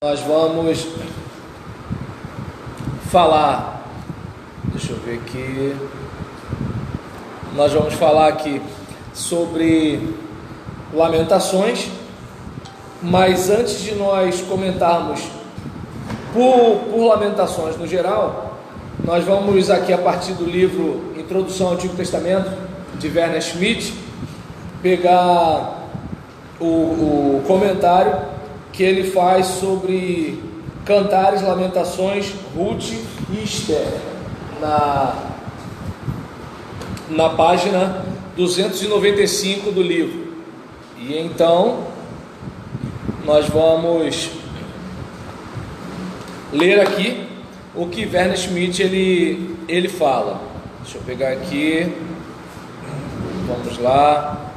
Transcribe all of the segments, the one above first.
Nós vamos falar, deixa eu ver aqui, nós vamos falar aqui sobre Lamentações, mas antes de nós comentarmos por Lamentações no geral, nós vamos aqui a partir do livro Introdução ao Antigo Testamento, de Werner Schmidt, pegar o comentário que ele faz sobre Cantares, Lamentações, Ruth e Esther, na página 295 do livro. E então nós vamos ler aqui o que Werner Schmidt ele fala. Deixa eu pegar aqui, vamos lá.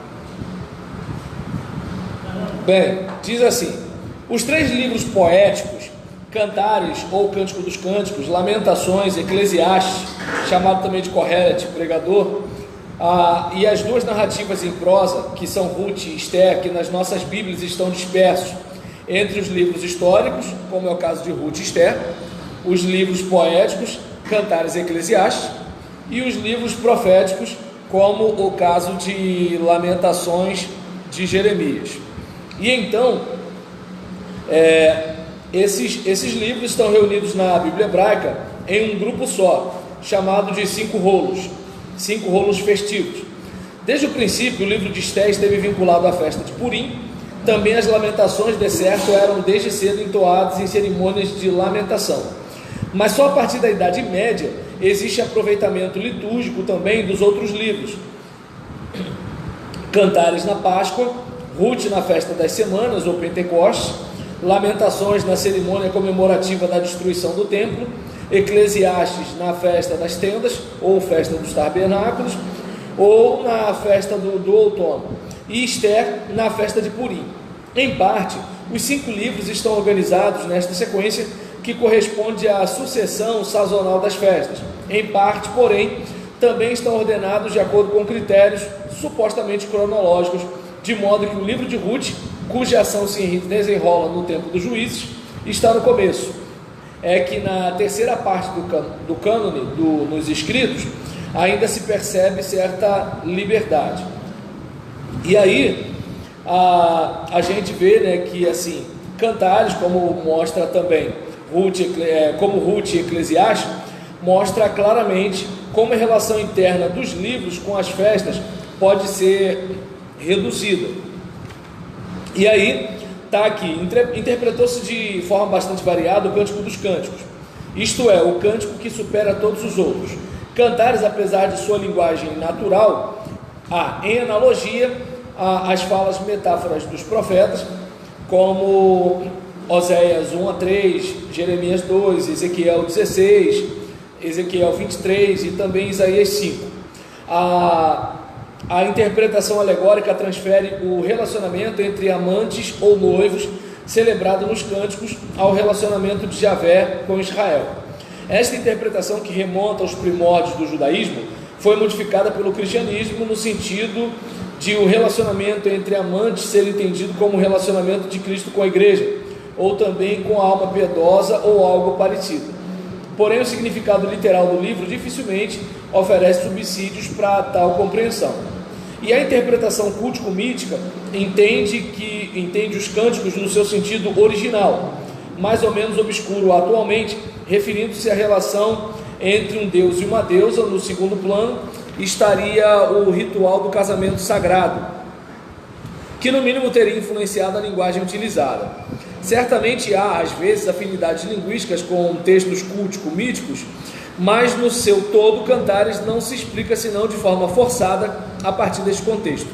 Bem, diz assim: os três livros poéticos, Cantares ou Cântico dos Cânticos, Lamentações, Eclesiastes, chamado também de Cohelete, Pregador, e as duas narrativas em prosa, que são Ruth e Esther, que nas nossas Bíblias estão dispersos entre os livros históricos, como é o caso de Ruth e Esther, os livros poéticos, Cantares e Eclesiastes, e os livros proféticos, como o caso de Lamentações de Jeremias. E então, esses livros estão reunidos na Bíblia hebraica em um grupo só, chamado de cinco rolos festivos. Desde o princípio, o livro de Esther esteve vinculado à festa de Purim. Também as lamentações, de certo, eram desde cedo entoadas em cerimônias de lamentação. Mas só a partir da Idade Média existe aproveitamento litúrgico também dos outros livros. Cantares na Páscoa, Ruth na festa das semanas ou Pentecostes, Lamentações na cerimônia comemorativa da destruição do templo, Eclesiastes na festa das tendas ou festa dos tabernáculos, ou na festa do outono, e Esther na festa de Purim. Em parte, os cinco livros estão organizados nesta sequência que corresponde à sucessão sazonal das festas. Em parte, porém, também estão ordenados de acordo com critérios supostamente cronológicos, de modo que o livro de Ruth, cuja ação se desenrola no tempo dos juízes, está no começo. É que na terceira parte do cânone, nos escritos, ainda se percebe certa liberdade. E aí a gente vê, né, que assim, Cantares, como mostra também Ruth e Eclesiastes, mostra claramente como a relação interna dos livros com as festas pode ser reduzida. E aí está aqui, interpretou-se de forma bastante variada o Cântico dos Cânticos, isto é, o cântico que supera todos os outros. Cantares, apesar de sua linguagem natural, em analogia às falas metáforas dos profetas, como Oséias 1-3, Jeremias 2, Ezequiel 16, Ezequiel 23 e também Isaías 5. A interpretação alegórica transfere o relacionamento entre amantes ou noivos celebrado nos cânticos ao relacionamento de Javé com Israel. Esta interpretação, que remonta aos primórdios do judaísmo, foi modificada pelo cristianismo no sentido de o relacionamento entre amantes ser entendido como o relacionamento de Cristo com a igreja, ou também com a alma piedosa ou algo parecido. Porém, o significado literal do livro dificilmente oferece subsídios para tal compreensão. E a interpretação cultico-mítica entende os cânticos no seu sentido original, mais ou menos obscuro atualmente, referindo-se à relação entre um deus e uma deusa. No segundo plano estaria o ritual do casamento sagrado, que no mínimo teria influenciado a linguagem utilizada. Certamente há, às vezes, afinidades linguísticas com textos cultico-míticos, mas no seu todo, Cantares não se explica senão de forma forçada a partir deste contexto.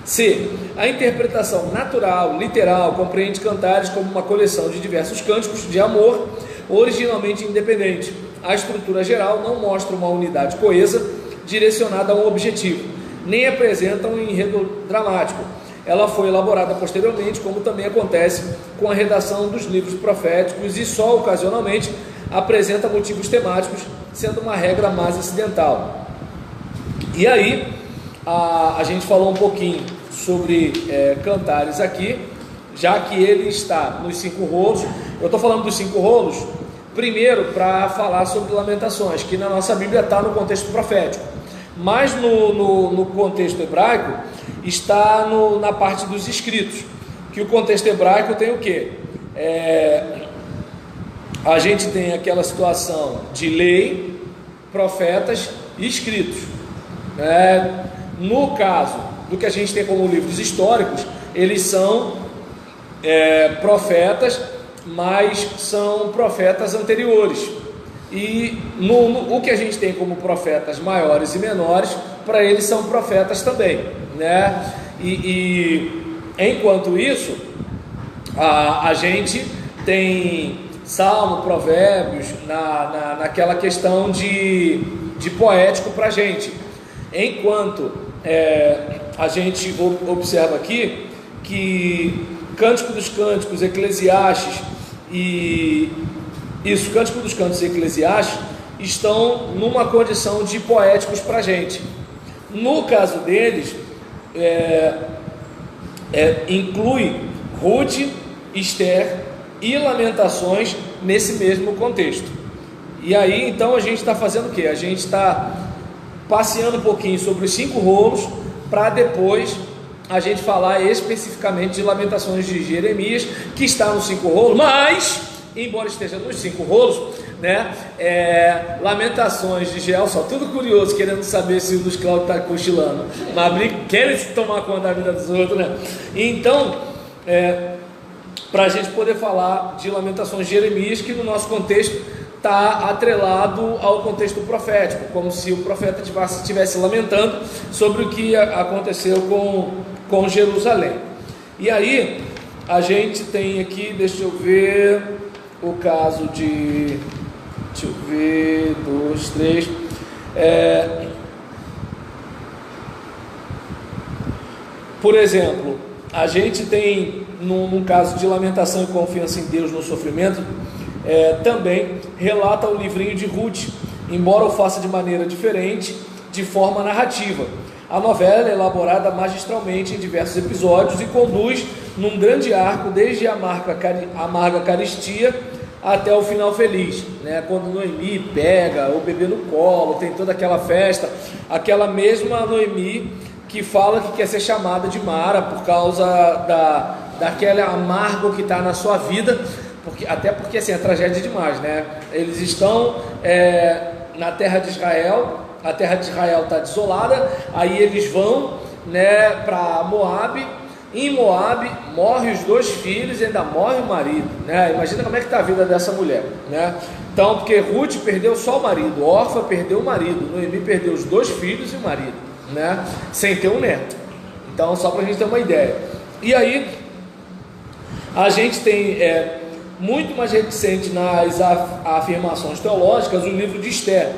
C. A interpretação natural, literal, compreende Cantares como uma coleção de diversos cânticos de amor, originalmente independente. A estrutura geral não mostra uma unidade coesa direcionada a um objetivo, nem apresenta um enredo dramático. Ela foi elaborada posteriormente, como também acontece com a redação dos livros proféticos, e só ocasionalmente apresenta motivos temáticos, sendo uma regra mais acidental. E aí, a gente falou um pouquinho sobre Cantares aqui, já que ele está nos cinco rolos, Eu estou falando dos 5 rolos, primeiro para falar sobre Lamentações, que na nossa Bíblia está no contexto profético, mas no contexto hebraico está na parte dos escritos, que o contexto hebraico tem o quê? A gente tem aquela situação de lei, profetas e escritos. No caso do que a gente tem como livros históricos, eles são profetas, mas são profetas anteriores. E o que a gente tem como profetas maiores e menores, para eles são profetas também, né? E enquanto isso, a gente tem Salmo, Provérbios, naquela questão de poético para a gente. Enquanto a gente observa aqui que Cântico dos Cânticos, Eclesiastes Cântico dos Cânticos e Eclesiastes estão numa condição de poéticos para a gente. No caso deles, inclui Ruth, Esther e Lamentações nesse mesmo contexto. E aí então a gente está fazendo o quê? A gente está passeando um pouquinho sobre os 5 rolos, para depois a gente falar especificamente de Lamentações de Jeremias, que está nos 5 rolos, mas embora esteja nos 5 rolos, né, Lamentações de Gelson, tudo curioso, querendo saber se o Luiz Cláudio está cochilando, mas querem tomar conta da vida dos outros, né? Então, para a gente poder falar de Lamentações de Jeremias, que no nosso contexto está atrelado ao contexto profético, como se o profeta estivesse lamentando sobre o que aconteceu com Jerusalém. E aí a gente tem aqui, deixa eu ver, o caso de, deixa eu ver, 2, 3, por exemplo, a gente tem num caso de lamentação e confiança em Deus no sofrimento, também relata o livrinho de Ruth, embora o faça de maneira diferente, de forma narrativa. A novela é elaborada magistralmente em diversos episódios e conduz num grande arco, desde a amarga carestia até o final feliz, né? Quando Noemi pega o bebê no colo, tem toda aquela festa, aquela mesma Noemi que fala que quer ser chamada de Mara por causa daquele amargo que está na sua vida, até porque assim, é tragédia demais, né? Eles estão na terra de Israel, a terra de Israel está desolada, aí eles vão, né, para Moabe. Em Moabe morrem os 2 filhos e ainda morre o marido, né? Imagina como é que está a vida dessa mulher, né? Então, porque Ruth perdeu só o marido, Orfa perdeu o marido, Noemi perdeu os 2 filhos e o marido, né? Sem ter um neto. Então, só para a gente ter uma ideia. E aí a gente tem muito mais reticente nas afirmações teológicas o livro de Esther,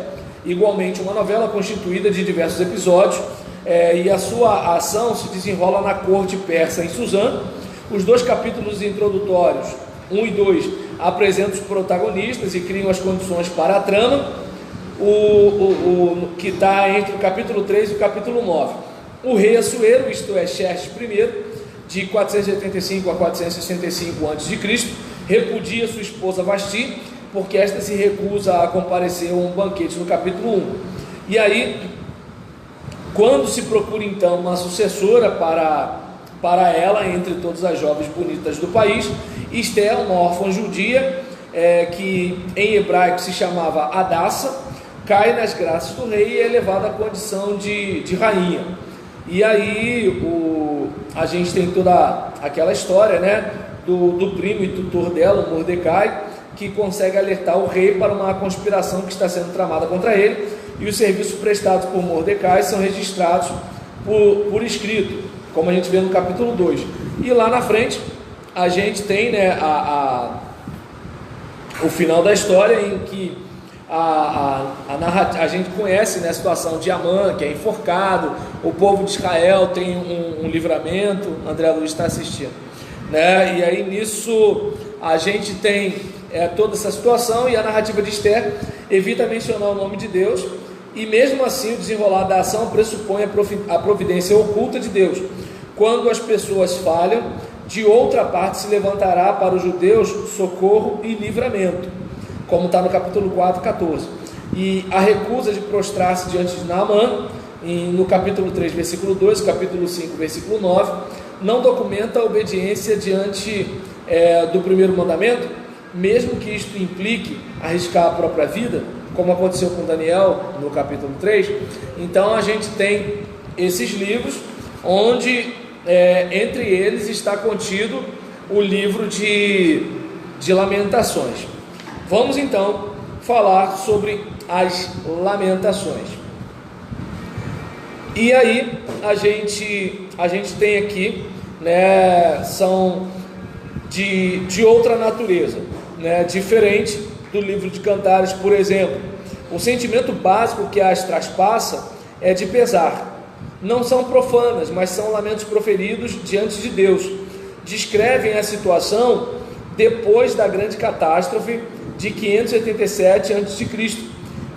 igualmente uma novela constituída de diversos episódios, e a sua ação se desenrola na corte persa em Suzã. Os 2 capítulos introdutórios, 1 e 2, apresentam os protagonistas e criam as condições para a trama, que está entre o capítulo 3 e o capítulo 9. O rei Assuero, isto é, Xerxes I, de 485 a 465 a.C., repudia sua esposa Vasti, porque esta se recusa a comparecer a um banquete no capítulo 1. E aí, quando se procura então uma sucessora para ela, entre todas as jovens bonitas do país, Esther, uma órfã judia, que em hebraico se chamava Adassa, cai nas graças do rei e é levada à condição de rainha. E aí a gente tem toda aquela história, né, do primo e tutor dela, Mordecai, que consegue alertar o rei para uma conspiração que está sendo tramada contra ele, e os serviços prestados por Mordecai são registrados por escrito, como a gente vê no capítulo 2. E lá na frente a gente tem, né, o final da história, em que a gente conhece, né, a situação de Amã, que é enforcado, o povo de Israel tem um livramento. André Luiz está assistindo, né? E aí nisso a gente tem toda essa situação, e a narrativa de Esther evita mencionar o nome de Deus, e mesmo assim o desenrolar da ação pressupõe a providência oculta de Deus. Quando as pessoas falham, de outra parte se levantará para os judeus socorro e livramento, como está no capítulo 4, 14. E a recusa de prostrar-se diante de Naamã, no capítulo 3, versículo 2, capítulo 5, versículo 9, não documenta a obediência diante do primeiro mandamento, mesmo que isto implique arriscar a própria vida, como aconteceu com Daniel no capítulo 3. Então a gente tem esses livros, onde entre eles está contido o livro de Lamentações. Vamos então falar sobre as Lamentações. E aí a gente tem aqui, né, são de outra natureza, né, diferente do livro de Cantares, por exemplo. O sentimento básico que as traspassa é de pesar. Não são profanas, mas são lamentos proferidos diante de Deus. Descrevem a situação depois da grande catástrofe de 587 a.C.,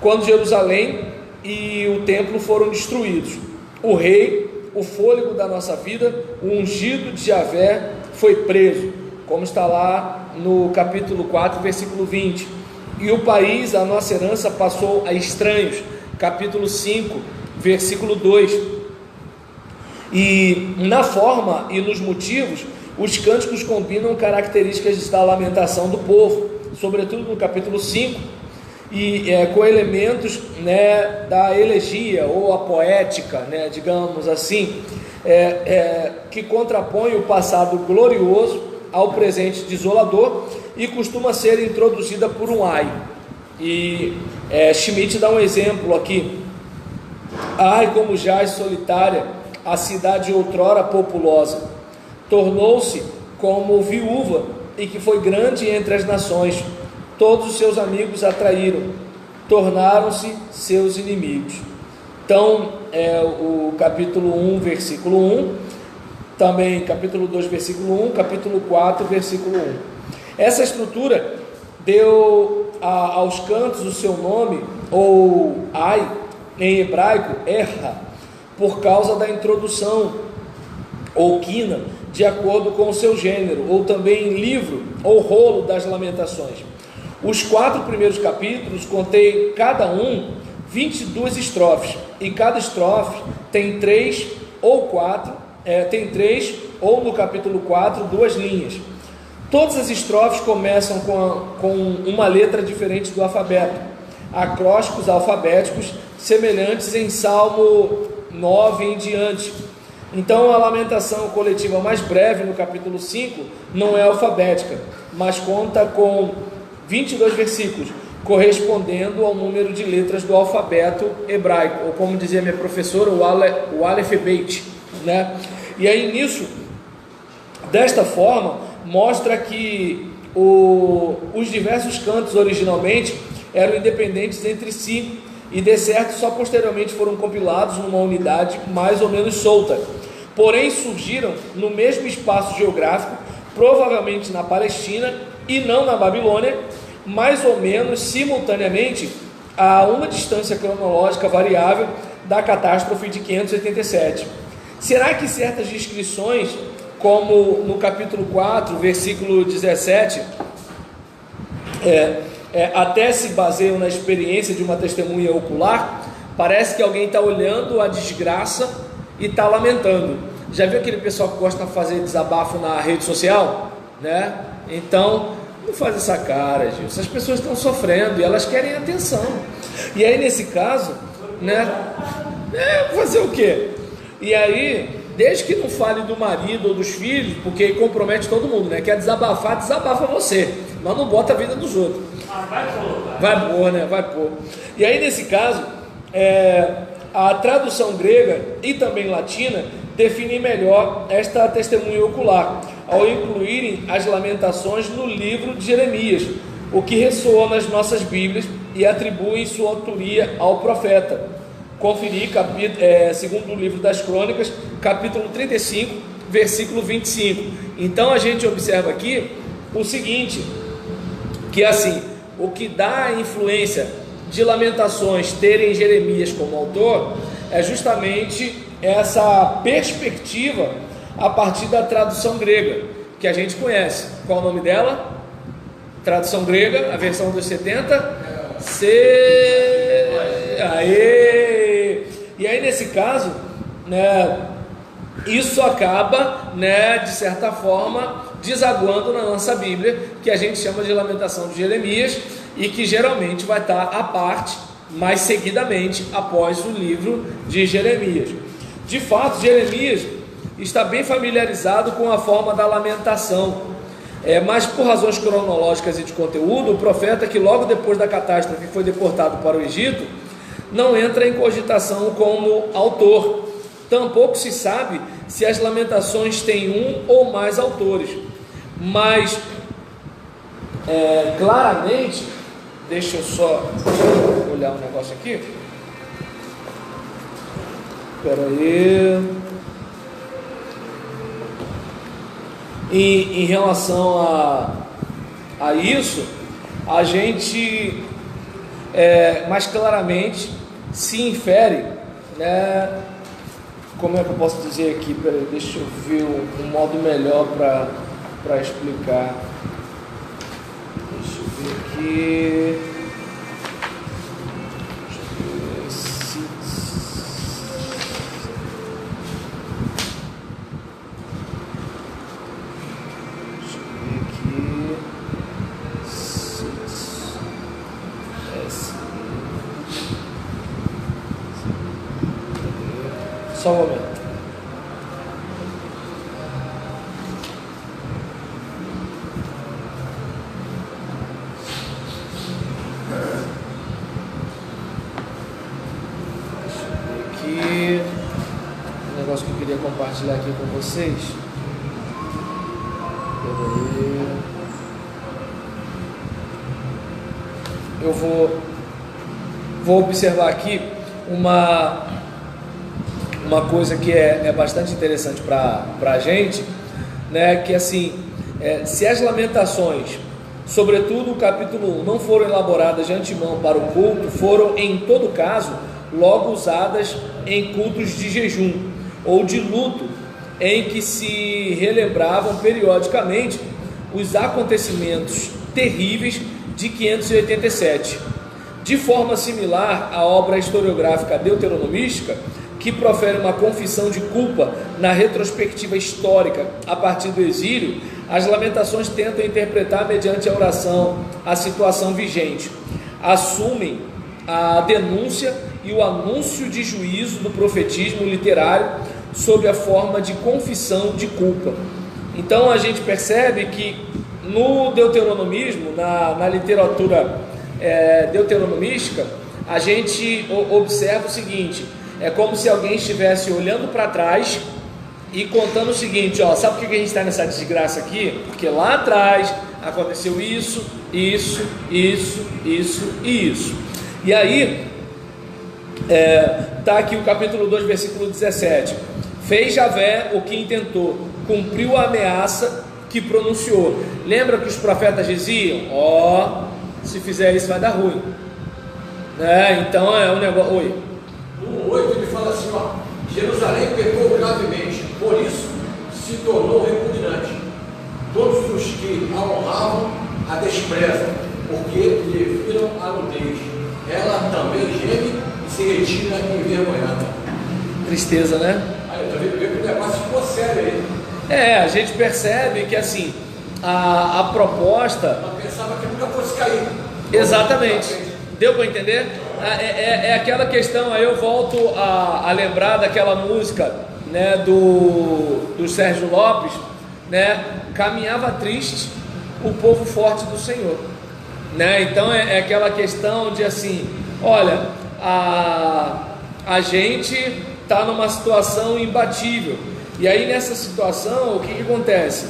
quando Jerusalém e o templo foram destruídos. O rei, o fôlego da nossa vida, o ungido de Javé, foi preso, como está lá no capítulo 4, versículo 20. E o país, a nossa herança, passou a estranhos, capítulo 5, versículo 2. E na forma e nos motivos, os cânticos combinam características da lamentação do povo, sobretudo no capítulo 5, e com elementos, né, da elegia ou a poética, né, digamos assim, que contrapõe o passado glorioso ao presente desolador, e costuma ser introduzida por um ai. E Schmidt dá um exemplo aqui: ai, como jaz solitária a cidade outrora populosa, tornou-se como viúva, e que foi grande entre as nações. Todos os seus amigos a traíram, tornaram-se seus inimigos. Então, o capítulo 1, versículo 1, também capítulo 2, versículo 1, capítulo 4, versículo 1. Essa estrutura deu aos cantos o seu nome, ou ai, em hebraico, erra, por causa da introdução, ou quina, de acordo com o seu gênero, ou também livro, ou rolo das lamentações. Os 4 primeiros capítulos contêm cada um 22 estrofes, e cada estrofe tem 3 ou 4, ou no capítulo 4, 2 linhas. Todas as estrofes começam com uma letra diferente do alfabeto, acrósticos alfabéticos semelhantes em Salmo 9 em diante. Então a lamentação coletiva mais breve no capítulo 5 não é alfabética, mas conta com 22 versículos, correspondendo ao número de letras do alfabeto hebraico, ou como dizia minha professora, o Aleph Beit, né? E aí nisso, desta forma, mostra que os diversos cantos originalmente eram independentes entre si, e de certo só posteriormente foram compilados numa unidade mais ou menos solta. Porém surgiram no mesmo espaço geográfico, provavelmente na Palestina e não na Babilônia, mais ou menos simultaneamente, a uma distância cronológica variável da catástrofe de 587. Será que certas descrições, como no capítulo 4, versículo 17, até se baseiam na experiência de uma testemunha ocular? Parece que alguém está olhando a desgraça e está lamentando. Já viu aquele pessoal que gosta de fazer desabafo na rede social, né? Então, não faz essa cara, Gil. Essas pessoas estão sofrendo e elas querem atenção. E aí, nesse caso, né? Fazer o quê? E aí, desde que não fale do marido ou dos filhos, porque compromete todo mundo, né? Quer desabafar, desabafa você, mas não bota a vida dos outros. Vai pôr, né? Vai pôr. E aí, nesse caso, a tradução grega e também latina definem melhor esta testemunha ocular, ao incluírem as lamentações no livro de Jeremias, o que ressoa nas nossas Bíblias, e atribuem sua autoria ao profeta. Conferir segundo o livro das Crônicas, capítulo 35, versículo 25. Então a gente observa aqui o seguinte, que assim, o que dá a influência de Lamentações terem Jeremias como autor é justamente essa perspectiva a partir da tradução grega, que a gente conhece. Qual o nome dela? Tradução grega, a versão dos 70. Aê! E aí nesse caso, né, isso acaba, né, de certa forma, desaguando na nossa Bíblia, que a gente chama de Lamentação de Jeremias, e que geralmente vai estar à parte, mais seguidamente, após o livro de Jeremias. De fato, Jeremias está bem familiarizado com a forma da lamentação, mas por razões cronológicas e de conteúdo, o profeta, que logo depois da catástrofe foi deportado para o Egito, não entra em cogitação como autor. Tampouco se sabe se as lamentações têm um ou mais autores, mas claramente, deixa eu só olhar um negócio aqui, espera aí. Em relação a isso, a gente mais claramente se infere, né? Como é que eu posso dizer aqui? Peraí, deixa eu ver um modo melhor para explicar. Deixa eu ver aqui. Só um momento. Deixa eu ver aqui um negócio que eu queria compartilhar aqui com vocês. Eu vou observar aqui uma coisa que é bastante interessante para a gente, né? Que assim, se as lamentações, sobretudo o capítulo 1, não foram elaboradas de antemão para o culto, foram em todo caso logo usadas em cultos de jejum ou de luto, em que se relembravam periodicamente os acontecimentos terríveis de 587. De forma similar à obra historiográfica deuteronomística, que profere uma confissão de culpa na retrospectiva histórica a partir do exílio, as lamentações tentam interpretar mediante a oração a situação vigente, assumem a denúncia e o anúncio de juízo do profetismo literário sob a forma de confissão de culpa. Então a gente percebe que no deuteronomismo, na literatura deuteronomística, a gente observa o seguinte: é como se alguém estivesse olhando para trás e contando o seguinte, ó, sabe por que a gente está nessa desgraça aqui? Porque lá atrás aconteceu isso, isso, isso, isso e isso. E aí, está aqui o capítulo 2, versículo 17. Fez Javé o que intentou, cumpriu a ameaça que pronunciou. Lembra que os profetas diziam, ó, se fizer isso vai dar ruim, né? Então é um negócio... Oi. No 8 ele fala assim, ó, Jerusalém pecou gravemente, por isso se tornou repugnante. Todos os que a honravam a desprezam, porque lhe viram a nudez. Ela também geme e se retira envergonhada. Tristeza, né? Aí eu tô vendo que o negócio ficou sério aí. A gente percebe que assim, a proposta... Ela pensava que nunca fosse cair. Exatamente. Deu para entender? É aquela questão, aí eu volto a lembrar daquela música, né, do Sérgio Lopes, né, caminhava triste o povo forte do Senhor, né? Então é aquela questão de assim, olha, a gente está numa situação imbatível, e aí nessa situação o que acontece?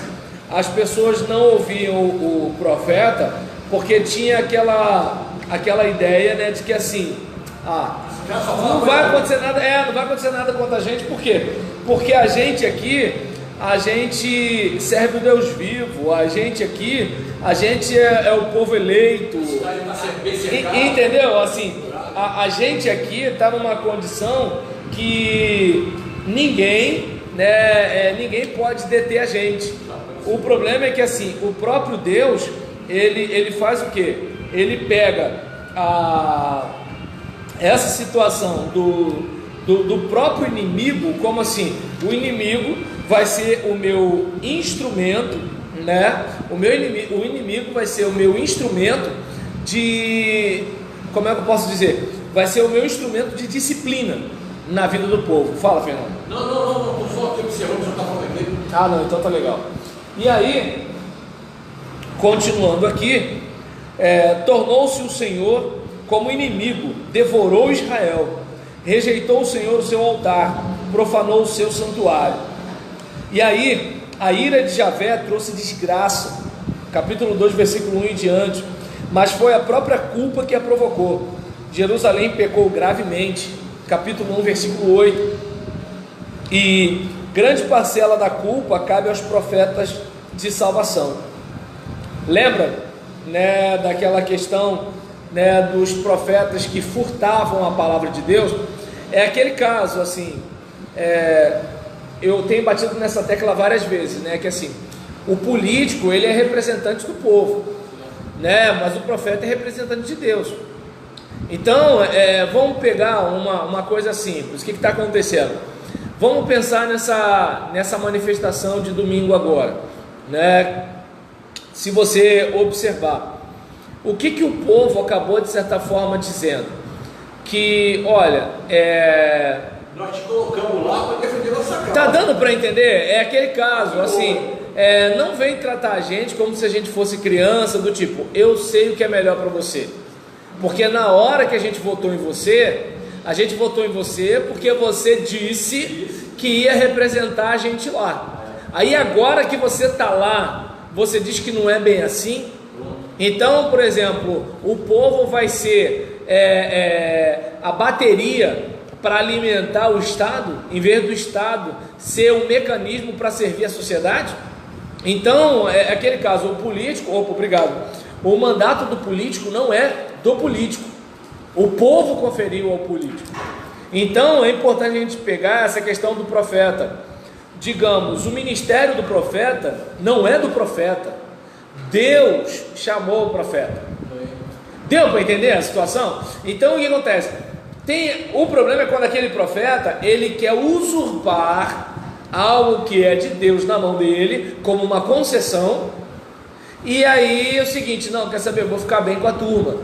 As pessoas não ouviam o profeta porque tinha aquela ideia, né, de que assim, não vai acontecer nada, não vai acontecer nada contra a gente. Por quê? Porque a gente aqui, a gente serve o Deus vivo, a gente aqui, a gente é o povo eleito, entendeu? Assim, a gente aqui está numa condição que ninguém, né, ninguém pode deter a gente. O problema é que assim, o próprio Deus, ele faz o quê? Ele pega essa situação do próprio inimigo, como assim? O inimigo vai ser o meu instrumento, né? O inimigo vai ser o meu instrumento de, como é que eu posso dizer? Vai ser o meu instrumento de disciplina na vida do povo. Fala, Fernando. Não, estou só aqui observando o que você está falando aqui. Ah, não, então tá legal. E aí, continuando aqui, tornou-se o Senhor como inimigo, devorou Israel, rejeitou o Senhor o seu altar, profanou o seu santuário. E aí, a ira de Javé trouxe desgraça, capítulo 2, versículo 1 em diante, mas foi a própria culpa que a provocou. Jerusalém pecou gravemente, capítulo 1, versículo 8, e grande parcela da culpa cabe aos profetas de salvação. Lembra, né, daquela questão, né, dos profetas que furtavam a palavra de Deus? É aquele caso, assim, eu tenho batido nessa tecla várias vezes, né, que assim, o político, ele é representante do povo, né, mas o profeta é representante de Deus. Então, vamos pegar uma coisa simples. O que está acontecendo? Vamos pensar nessa manifestação de domingo agora, né? Se você observar, o que o povo acabou de certa forma dizendo? Que, olha, nós te colocamos lá para defender nossa causa. Tá dando para entender? É aquele caso, assim, não vem tratar a gente como se a gente fosse criança, do tipo, eu sei o que é melhor para você. Porque na hora que a gente votou em você, a gente votou em você porque você disse que ia representar a gente lá. Aí agora que você está lá, você diz que não é bem assim. Então, por exemplo, o povo vai ser a bateria para alimentar o Estado, em vez do Estado ser um mecanismo para servir a sociedade. Então, é aquele caso, o político, o mandato do político não é do político, o povo conferiu ao político. Então é importante a gente pegar essa questão do profeta. Digamos, o ministério do profeta não é do profeta, Deus chamou o profeta. Deu para entender a situação? Então o que acontece? O problema é quando aquele profeta, ele quer usurpar algo que é de Deus na mão dele, como uma concessão. E aí é o seguinte, não, quer saber, eu vou ficar bem com a turma,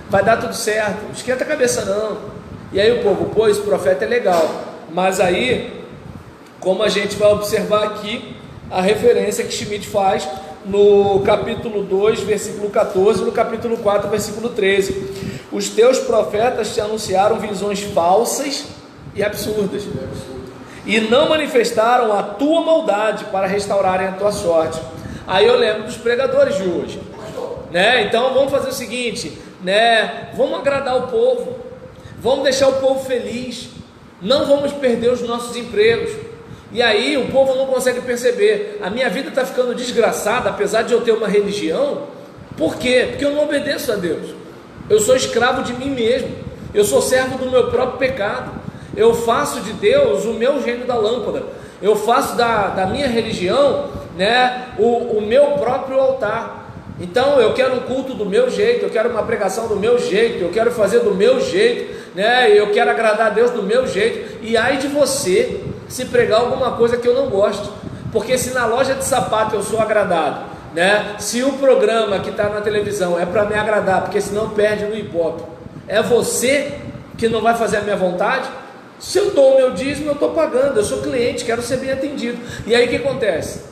vai dar tudo certo, não esquenta a cabeça não. E aí o povo, pô, esse profeta é legal. Mas aí, como a gente vai observar aqui, a referência que Schmidt faz no capítulo 2, versículo 14, no capítulo 4, versículo 13. Os teus profetas te anunciaram visões falsas e absurdas, e não manifestaram a tua maldade para restaurarem a tua sorte. Aí eu lembro dos pregadores de hoje, né? Então vamos fazer o seguinte, né? Vamos agradar o povo, vamos deixar o povo feliz, não vamos perder os nossos empregos. E aí o povo não consegue perceber, a minha vida está ficando desgraçada, apesar de eu ter uma religião. Por quê? Porque eu não obedeço a Deus, eu sou escravo de mim mesmo, eu sou servo do meu próprio pecado, eu faço de Deus o meu gênio da lâmpada, eu faço da minha religião, né, o meu próprio altar. Então eu quero um culto do meu jeito, eu quero uma pregação do meu jeito, eu quero fazer do meu jeito, né, eu quero agradar a Deus do meu jeito. E ai de você se pregar alguma coisa que eu não gosto, porque se na loja de sapato eu sou agradado, né, se o programa que está na televisão é para me agradar, porque senão perde no Ibope, é você que não vai fazer a minha vontade. Se eu dou o meu dízimo, eu estou pagando, eu sou cliente, quero ser bem atendido. E aí o que acontece?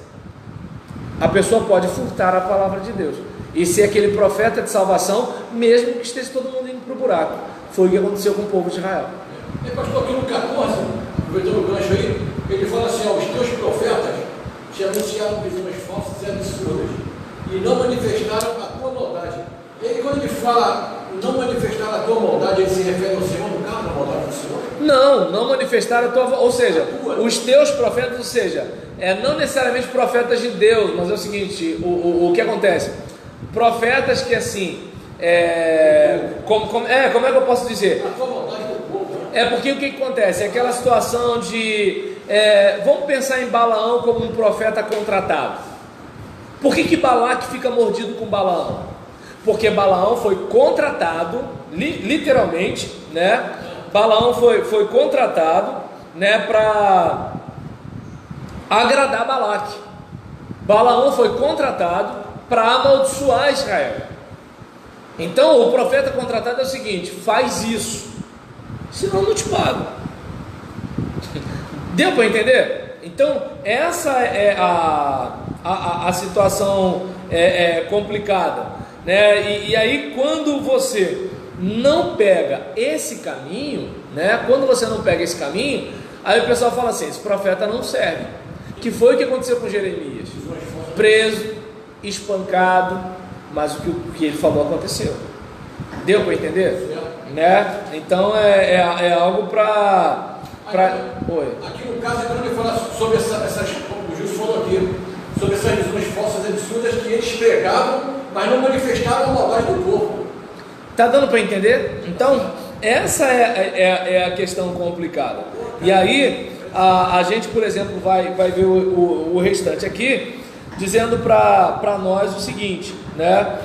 A pessoa pode furtar a palavra de Deus e ser aquele profeta de salvação, mesmo que esteja todo mundo indo para o buraco. Foi o que aconteceu com o povo de Israel. Pastor, aqui no 14, aproveitando o gancho aí, ele fala assim, ó, os teus profetas te anunciaram visões falsas e absurdas e não manifestaram a tua maldade. E aí quando ele fala não manifestaram a tua maldade, ele se refere ao Senhor, no caso, a maldade do Senhor? Não manifestaram a tua, ou seja, os teus profetas, ou seja, não necessariamente profetas de Deus, mas é o seguinte, o que acontece? Profetas que assim, como é que eu posso dizer? A tua maldade do povo, né? Porque o que acontece? É aquela situação de, vamos pensar em Balaão como um profeta contratado, Por que Balaque fica mordido com Balaão? Porque Balaão foi contratado, literalmente, né? Balaão foi contratado, né, para agradar Balaque. Balaão foi contratado para amaldiçoar Israel. Então o profeta contratado é o seguinte: faz isso, senão não te pago. Deu para entender? Então essa é a situação complicada, né? E aí quando você não pega esse caminho, né? Quando você não pega esse caminho, aí o pessoal fala assim: esse profeta não serve. Que foi o que aconteceu com Jeremias? Preso, espancado, mas o que ele falou aconteceu. Deu para entender? Né? Então é algo para. Oi. Aqui no caso, quando ele fala sobre essas, como o Gilson falou aqui, sobre essas visões falsas e absurdas que eles pregavam, mas não manifestavam a maldade do povo. Tá dando para entender? Então, essa é a questão complicada. E aí, a gente, por exemplo, vai ver o restante aqui, dizendo para nós o seguinte, né?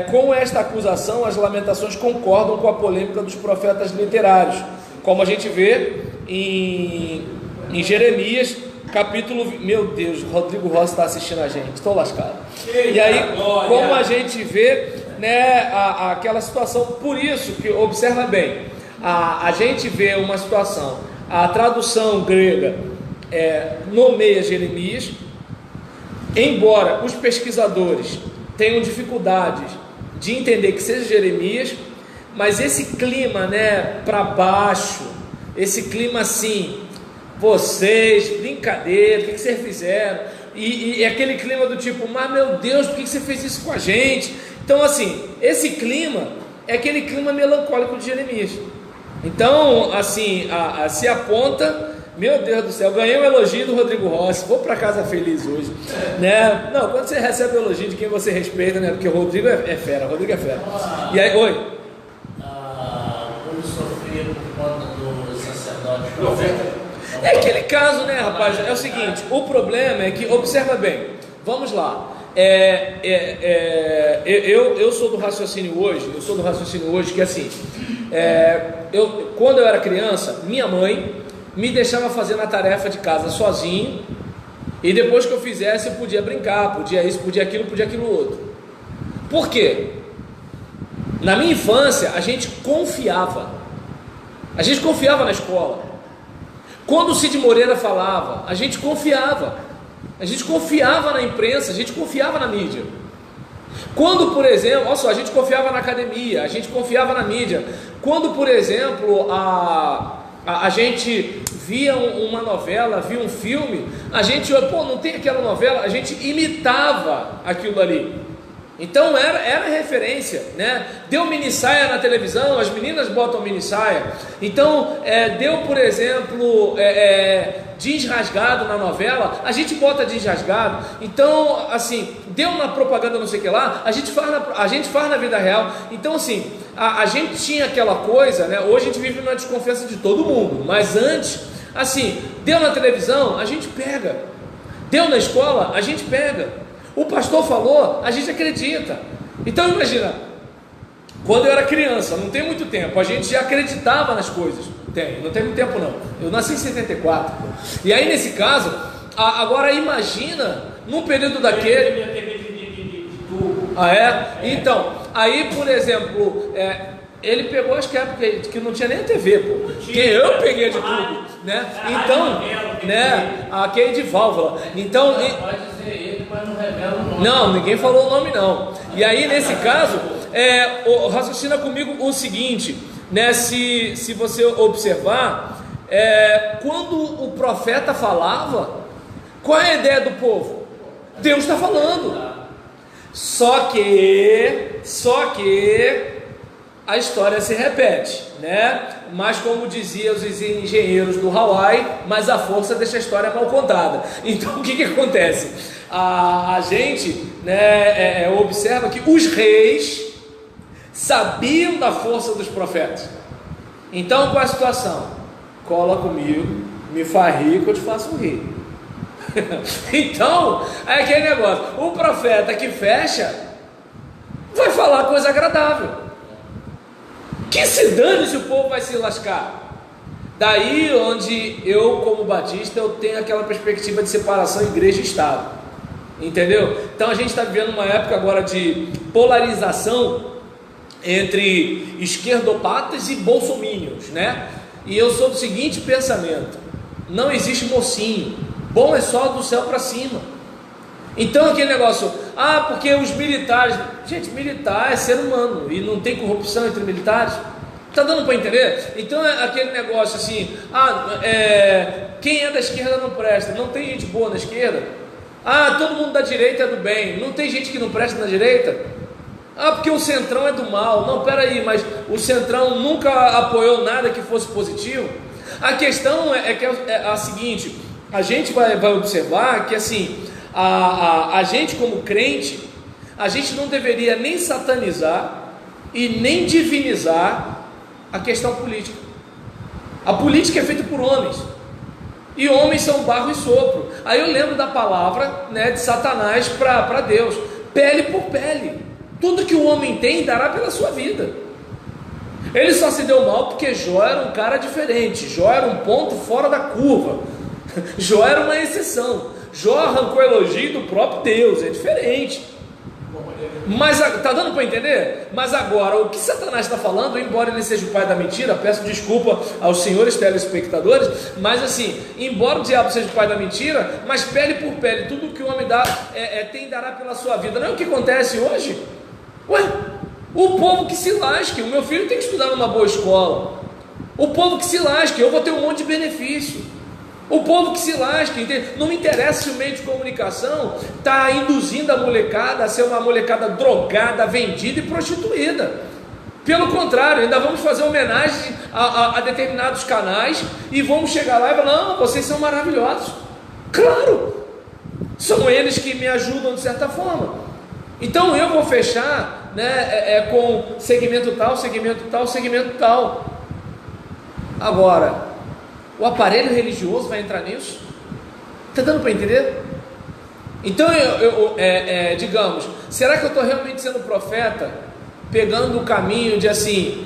Com esta acusação, as lamentações concordam com a polêmica dos profetas literários, como a gente vê em Jeremias, capítulo... Meu Deus, Rodrigo Rossi está assistindo a gente, estou lascado. E aí, como a gente vê, né, aquela situação, por isso que, observa bem, a gente vê uma situação, a tradução grega nomeia Jeremias, embora os pesquisadores tenham dificuldades de entender que seja Jeremias, mas esse clima, né, para baixo, esse clima assim, vocês, brincadeira, o que vocês fizeram? E aquele clima do tipo, mas meu Deus, por que você fez isso com a gente? Então assim, esse clima é aquele clima melancólico de Jeremias. Então assim, se aponta, meu Deus do céu, ganhei um elogio do Rodrigo Rossi, vou para casa feliz hoje, né? Não, quando você recebe o elogio de quem você respeita, né? Porque o Rodrigo é fera, E aí, oi? Quando sofria por conta do sacerdote. É aquele caso, né, rapaz? É o seguinte, o problema é que, observa bem, vamos lá. Eu sou do raciocínio hoje, que assim, quando eu era criança, minha mãe me deixava fazer na tarefa de casa sozinho, e depois que eu fizesse eu podia brincar, podia isso, podia aquilo outro. Por quê? Na minha infância a gente confiava na escola. Quando o Cid Moreira falava, a gente confiava na imprensa, a gente confiava na mídia. Quando, por exemplo, olha só, a gente confiava na academia, a gente confiava na mídia. Quando, por exemplo, a gente via uma novela, via um filme, a gente, não tem aquela novela, a gente imitava aquilo ali. Então era referência, né? Deu mini saia na televisão, as meninas botam mini saia. Então deu, por exemplo, jeans rasgado na novela, a gente bota jeans rasgado. Então assim, deu na propaganda não sei o que lá, a gente faz na vida real. Então assim, a gente tinha aquela coisa, né? Hoje a gente vive numa desconfiança de todo mundo, mas antes, assim, deu na televisão, a gente pega. Deu na escola, a gente pega. O pastor falou, a gente acredita. Então imagina, quando eu era criança, não tem muito tempo, a gente já acreditava nas coisas. Não tem muito tempo não. Eu nasci em 74. E aí nesse caso, agora imagina, num período daquele... Então, aí por exemplo, ele pegou as época que não tinha nem TV, pô. Que eu peguei de tudo, né? Então, né? Aquele de válvula. Então... Não, ninguém falou o nome não. E aí nesse caso, raciocina comigo o seguinte, né? Se você observar, quando o profeta falava, qual é a ideia do povo? Deus está falando. Só que a história se repete, né? Mas como diziam os engenheiros do Hawaii, mas a força deixa a história mal contada. Então o que acontece? A gente, né, observa que os reis sabiam da força dos profetas. Então qual é a situação? Cola comigo, me faz rir que eu te faço rir. Então, é aquele negócio, o profeta que fecha vai falar coisa agradável, que se dane se o povo vai se lascar. Daí onde eu, como batista, eu tenho aquela perspectiva de separação igreja e Estado, entendeu? Então a gente está vivendo uma época agora de polarização entre esquerdopatas e bolsominions, né? E eu sou do seguinte pensamento: não existe mocinho, bom é só do céu para cima. Então aquele negócio, porque os militares, gente, militar é ser humano e não tem corrupção entre militares. Está dando para entender? Então é aquele negócio assim, quem é da esquerda não presta, não tem gente boa na esquerda. Todo mundo da direita é do bem, não tem gente que não presta na direita. Porque o centrão é do mal. Não, peraí, mas o centrão nunca apoiou nada que fosse positivo. A questão é a seguinte: a gente vai observar que assim, a gente como crente, a gente não deveria nem satanizar e nem divinizar a questão política. A política é feita por homens, e homens são barro e sopro. Aí eu lembro da palavra, né, de Satanás para Deus: pele por pele, tudo que o homem tem dará pela sua vida. Ele só se deu mal porque Jó era um cara diferente, Jó era um ponto fora da curva, Jó era uma exceção. Jó arrancou elogio do próprio Deus, é diferente. Mas está dando para entender? Mas agora, o que Satanás está falando, embora ele seja o pai da mentira, peço desculpa aos senhores telespectadores, mas assim, embora o diabo seja o pai da mentira, mas pele por pele, tudo que o homem dá, dará pela sua vida. Não é o que acontece hoje? O povo que se lasque, o meu filho tem que estudar numa boa escola, o povo que se lasque, eu vou ter um monte de benefício. O povo que se lasca, entende? Não me interessa se o meio de comunicação está induzindo a molecada a ser uma molecada drogada, vendida e prostituída. Pelo contrário, ainda vamos fazer homenagem a determinados canais e vamos chegar lá e falar: não, vocês são maravilhosos. Claro, são eles que me ajudam de certa forma. Então eu vou fechar, né, com segmento tal, segmento tal, segmento tal. Agora, o aparelho religioso vai entrar nisso? Está dando para entender? Então, digamos, será que eu estou realmente sendo profeta, pegando o caminho de assim,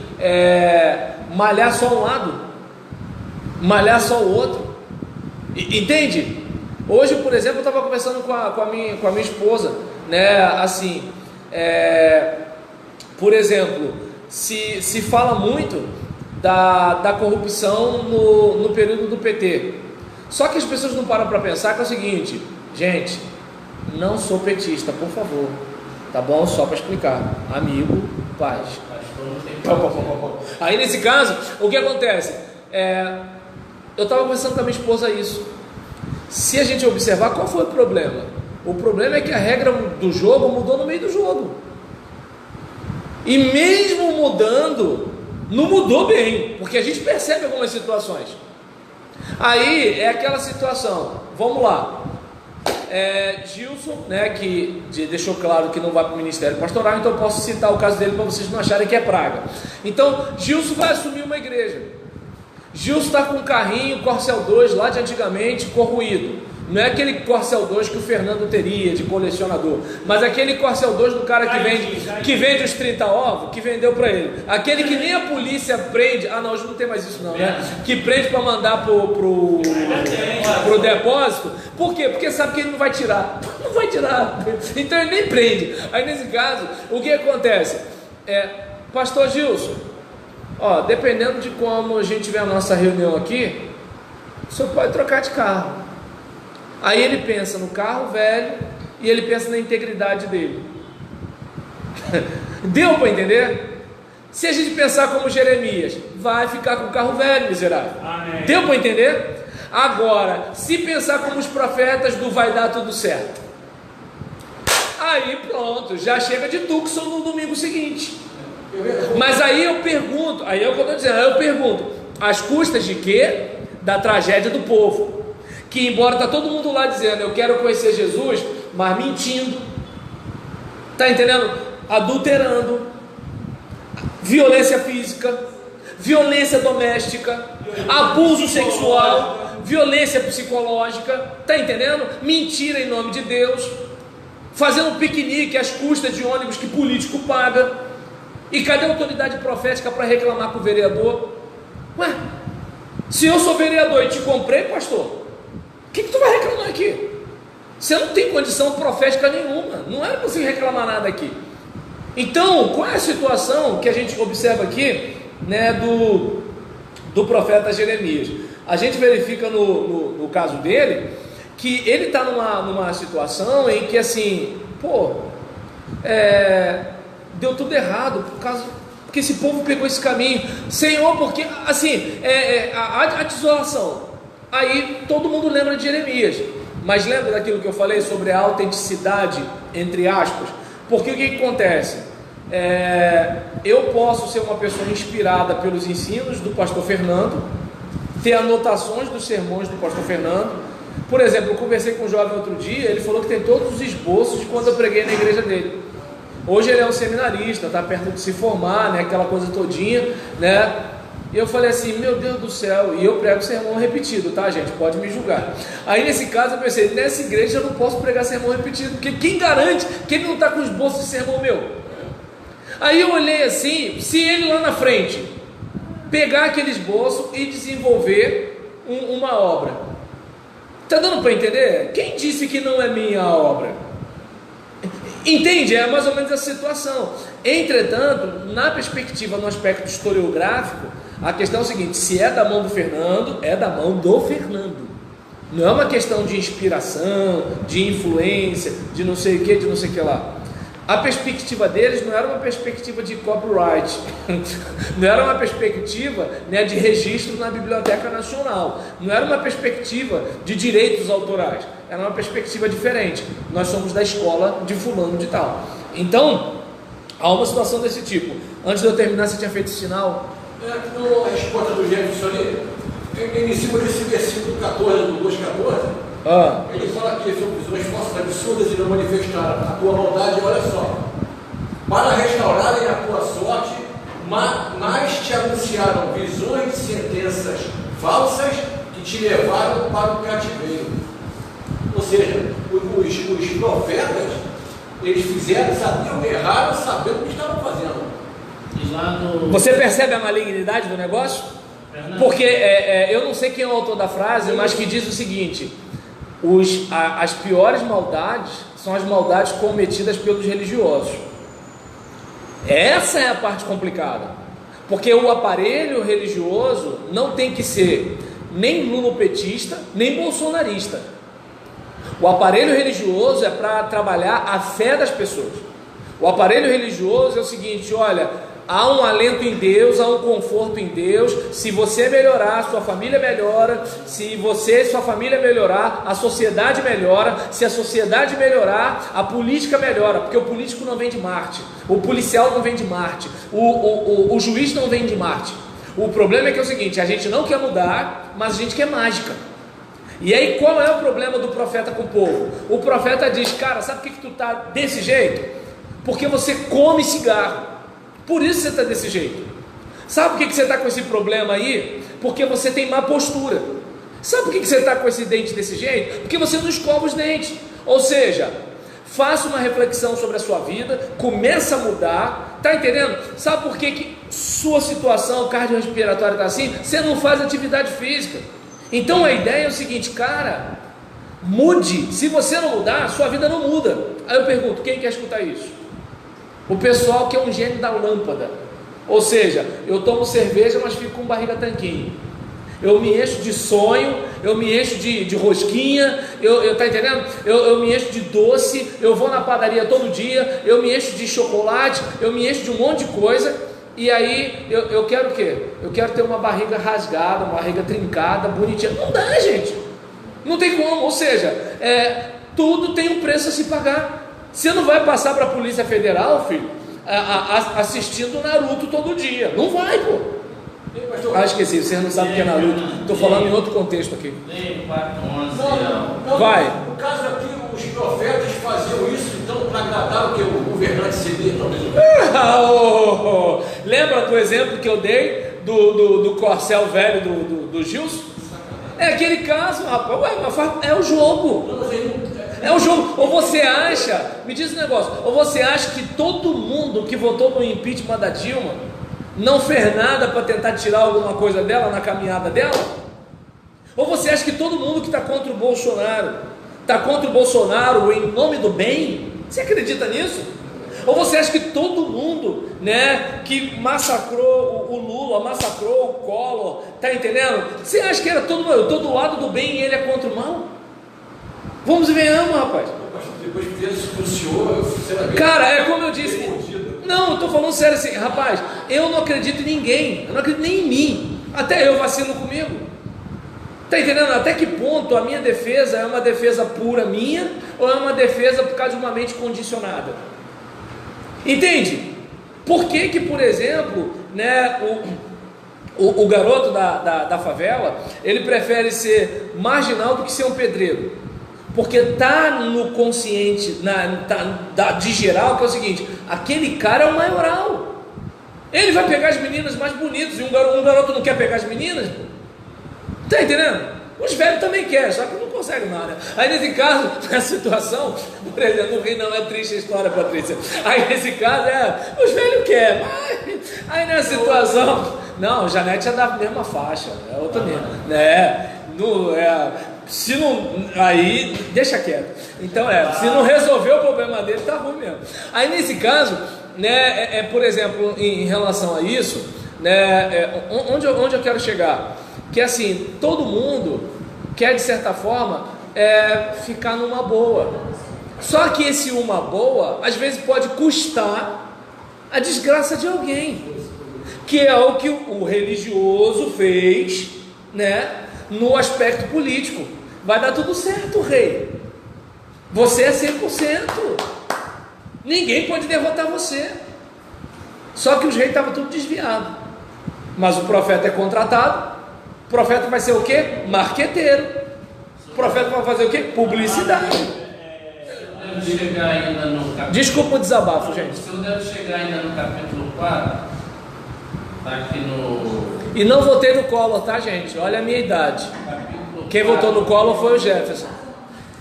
malhar só um lado, malhar só o outro? Entende? Hoje, por exemplo, eu estava conversando com a minha esposa, né, assim, por exemplo, se fala muito da corrupção no período do PT. Só que as pessoas não param para pensar que é o seguinte: gente, não sou petista, por favor, tá bom? Só para explicar, amigo, paz. Aí nesse caso, o que acontece? Eu estava conversando com a minha esposa isso. Se a gente observar, qual foi o problema? O problema é que a regra do jogo mudou no meio do jogo, e mesmo mudando, não mudou bem, porque a gente percebe algumas situações. Aí é aquela situação, vamos lá, Gilson, né, que deixou claro que não vai para o ministério pastoral, então eu posso citar o caso dele para vocês não acharem que é praga. Então Gilson vai assumir uma igreja. Gilson está com um carrinho Corcel 2 lá de antigamente, corroído. Não é aquele Corcel 2 que o Fernando teria de colecionador, mas aquele Corcel 2 do cara que vende os 30 ovos, que vendeu para ele. Aquele que nem a polícia prende. Não, hoje não tem mais isso não, né? Que prende para mandar pro depósito. Por quê? Porque sabe que ele não vai tirar. Não vai tirar. Então ele nem prende. Aí nesse caso, o que acontece? Pastor Gilson, dependendo de como a gente tiver a nossa reunião aqui, o senhor pode trocar de carro. Aí ele pensa no carro velho e ele pensa na integridade dele. Deu para entender? Se a gente pensar como Jeremias, vai ficar com o carro velho, miserável. Amém. Deu para entender? Agora, se pensar como os profetas do vai dar tudo certo, aí pronto, já chega de Tucson no domingo seguinte. Mas aí eu pergunto, aí é o que eu estou dizendo, aí eu pergunto, às custas de quê? Da tragédia do povo. Que embora está todo mundo lá dizendo: eu quero conhecer Jesus, mas mentindo, está entendendo? Adulterando, violência física, violência doméstica, abuso sexual, violência psicológica, tá entendendo? Mentira em nome de Deus, fazendo piquenique às custas de ônibus que político paga. E cadê a autoridade profética para reclamar com o vereador? Ué, se eu sou vereador e te comprei, pastor, o que tu vai reclamar aqui? Você não tem condição profética nenhuma, não era para você reclamar nada aqui. Então, qual é a situação que a gente observa aqui, né, do profeta Jeremias? A gente verifica no caso dele, que ele está numa situação em que assim, deu tudo errado, porque esse povo pegou esse caminho, Senhor, porque assim, a desolação, aí todo mundo lembra de Jeremias, mas lembra daquilo que eu falei sobre a autenticidade, entre aspas, porque o que acontece? Eu posso ser uma pessoa inspirada pelos ensinos do pastor Fernando, ter anotações dos sermões do pastor Fernando. Por exemplo, eu conversei com um jovem outro dia, ele falou que tem todos os esboços de quando eu preguei na igreja dele. Hoje ele é um seminarista, está perto de se formar, né, aquela coisa todinha, né? E eu falei assim, meu Deus do céu, e eu prego sermão repetido, tá, gente? Pode me julgar. Aí nesse caso eu pensei, nessa igreja eu não posso pregar sermão repetido, porque quem garante que ele não está com os bolsos de sermão meu? Aí eu olhei assim, se ele lá na frente pegar aquele esboço e desenvolver uma obra, tá dando para entender? Quem disse que não é minha obra? Entende? É mais ou menos a situação. Entretanto, na perspectiva, no aspecto historiográfico, a questão é o seguinte: se é da mão do Fernando, é da mão do Fernando. Não é uma questão de inspiração, de influência, de não sei o que, de não sei o que lá. A perspectiva deles não era uma perspectiva de copyright, não era uma perspectiva, né, de registro na Biblioteca Nacional, não era uma perspectiva de direitos autorais, era uma perspectiva diferente. Nós somos da escola de fulano de tal. Então, há uma situação desse tipo. Antes de eu terminar, você tinha feito sinal? A resposta do Jefferson ali, em cima desse versículo 14, do 2,14, ele fala aqui sobre visões falsas, absurdas e não manifestaram a tua maldade, olha só, para restaurarem a tua sorte, mas te anunciaram visões e sentenças falsas que te levaram para o cativeiro. Ou seja, os profetas, eles sabiam, erraram, sabendo o que estavam fazendo. Você percebe a malignidade do negócio? Porque eu não sei quem é o autor da frase, mas que diz o seguinte: as piores maldades são as maldades cometidas pelos religiosos. Essa é a parte complicada, porque o aparelho religioso não tem que ser nem lulopetista, nem bolsonarista. O aparelho religioso é para trabalhar a fé das pessoas. O aparelho religioso é o seguinte: olha, há um alento em Deus, há um conforto em Deus. Se você melhorar, sua família melhora. Se você e sua família melhorar, a sociedade melhora. Se a sociedade melhorar, a política melhora. Porque o político não vem de Marte, o policial não vem de Marte, o juiz não vem de Marte. O problema é que é o seguinte: a gente não quer mudar, mas a gente quer mágica. E aí qual é o problema do profeta com o povo? O profeta diz: cara, sabe por que tu tá desse jeito? Porque você come cigarro. Por isso você está desse jeito. Sabe por que você está com esse problema aí? Porque você tem má postura. Sabe por que você está com esse dente desse jeito? Porque você não escova os dentes. Ou seja, faça uma reflexão sobre a sua vida, começa a mudar, tá entendendo? Sabe por que sua situação cardiorrespiratória está assim? Você não faz atividade física. Então a ideia é o seguinte: cara, mude. Se você não mudar, sua vida não muda. Aí eu pergunto, quem quer escutar isso? O pessoal que é um gênio da lâmpada. Ou seja, eu tomo cerveja, mas fico com barriga tanquinho. Eu me encho de sonho, eu me encho de rosquinha, tá entendendo? Eu me encho de doce, eu vou na padaria todo dia, eu me encho de chocolate, eu me encho de um monte de coisa. E aí eu quero o quê? Eu quero ter uma barriga rasgada, uma barriga trincada, bonitinha. Não dá, gente. Não tem como. Ou seja, tudo tem um preço a se pagar. Você não vai passar para a Polícia Federal, filho, assistindo Naruto todo dia. Não vai, pô. Esqueci, você não sabe o que é Naruto. Estou falando em outro contexto aqui. Vai. No caso aqui, os profetas faziam isso, então, para agradar o que? O governante civil, talvez. Lembra do exemplo que eu dei do corcel velho do Gilson? É aquele caso, rapaz. Ué, mas é o jogo. É o jogo. Ou você acha, me diz um negócio, ou você acha que todo mundo que votou no impeachment da Dilma não fez nada para tentar tirar alguma coisa dela na caminhada dela? Ou você acha que todo mundo que está contra o Bolsonaro está contra o Bolsonaro em nome do bem? Você acredita nisso? Ou você acha que todo mundo, né, que massacrou o Lula, massacrou o Collor, tá entendendo? Você acha que era todo mundo, eu estou do lado do bem e ele é contra o mal? Vamos e venhamos, rapaz. Depois que isso pro senhor, sinceramente. Cara, é como eu disse. Não, eu estou falando sério assim, rapaz. Eu não acredito em ninguém, eu não acredito nem em mim. Até eu vacilo comigo. Tá entendendo? Até que ponto a minha defesa é uma defesa pura minha ou é uma defesa por causa de uma mente condicionada? Entende? Por que, por exemplo, né, o garoto da favela, ele prefere ser marginal do que ser um pedreiro? Porque está no consciente, de geral, que é o seguinte: aquele cara é o maioral. Ele vai pegar as meninas mais bonitas, e um garoto não quer pegar as meninas? Está entendendo? Os velhos também querem, só que não conseguem nada. Aí nesse caso, na situação, por exemplo, no Rio não é triste a história, Patrícia. Aí nesse caso os velhos querem, mas aí nessa situação, não, Janete é da mesma faixa, é outra mesmo, né? Se não, aí deixa quieto. Então se não resolver o problema dele, tá ruim mesmo. Aí nesse caso, né, por exemplo, em relação a isso, né, onde eu quero chegar? Que assim, todo mundo quer de certa forma ficar numa boa. Só que esse uma boa às vezes pode custar a desgraça de alguém, que é o que o religioso fez, né, no aspecto político. Vai dar tudo certo, rei. Você é 100%. Ninguém pode derrotar você. Só que os reis estavam tudo desviados. Mas o profeta é contratado. O profeta vai ser o quê? Marqueteiro. O profeta vai fazer o quê? Publicidade. Deve chegar ainda no capítulo... Desculpa o desabafo, gente. O senhor deve chegar ainda no capítulo 4. Está aqui no... E não votei no Collor, tá, gente? Olha a minha idade. Quem votou no Collor foi o Jefferson.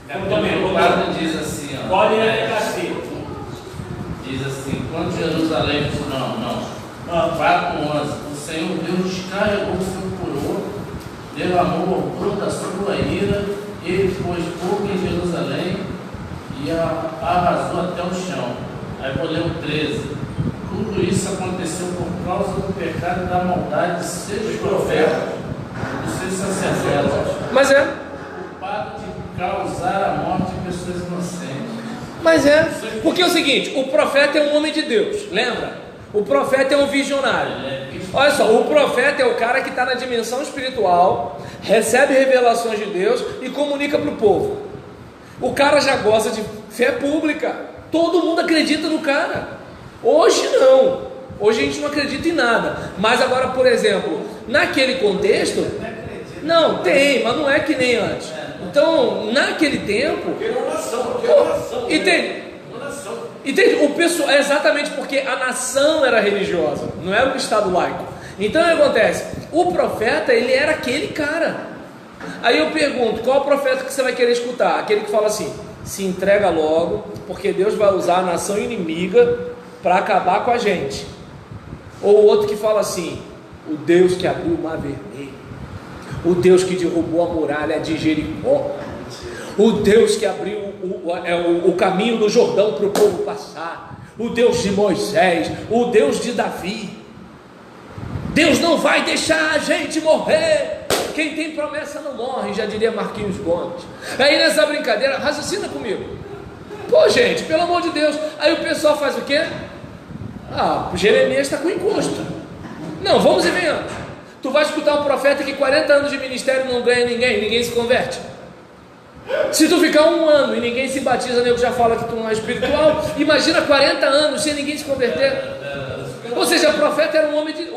Capítulo 4 diz assim, ó. Pode ir cacete. Diz assim: quando Jerusalém... Não. 4:11. O Senhor Deus descarregou o seu furor, derramou o fruto da sua ira, ele pôs fogo em Jerusalém e a arrasou até o chão. Aí vou ler o 13. Tudo isso aconteceu por causa do pecado e da maldade de seus profetas, dos seus sacerdotes. Mas culpado de causar a morte de pessoas inocentes. Mas porque é o seguinte: o profeta é um homem de Deus, lembra? O profeta é um visionário. Olha só, o profeta é o cara que está na dimensão espiritual, recebe revelações de Deus e comunica para o povo. O cara já gosta de fé pública, todo mundo acredita no cara. Hoje não, hoje a gente não acredita em nada. Mas agora, por exemplo, naquele contexto, não, tem, mas não é que nem antes. Então, naquele tempo, entende? O pessoal, exatamente porque a nação era religiosa, não era um estado laico. Então o que acontece? O profeta, ele era aquele cara. Aí eu pergunto, qual profeta que você vai querer escutar? Aquele que fala assim: se entrega logo, porque Deus vai usar a nação inimiga para acabar com a gente. Ou o outro que fala assim: o Deus que abriu o mar vermelho, o Deus que derrubou a muralha de Jericó, o Deus que abriu o caminho do Jordão para o povo passar, o Deus de Moisés, o Deus de Davi. Deus não vai deixar a gente morrer. Quem tem promessa não morre, já diria Marquinhos Gomes. Aí nessa brincadeira, raciocina comigo. Pô, gente, pelo amor de Deus. Aí o pessoal faz o quê? Jeremias está com encosto. Não, vamos e venhamos. Tu vai escutar um profeta que 40 anos de ministério não ganha ninguém se converte. Se tu ficar 1 ano e ninguém se batiza, nego já fala que tu não é espiritual. Imagina 40 anos sem ninguém se converter. Ou seja, o profeta era um homem de...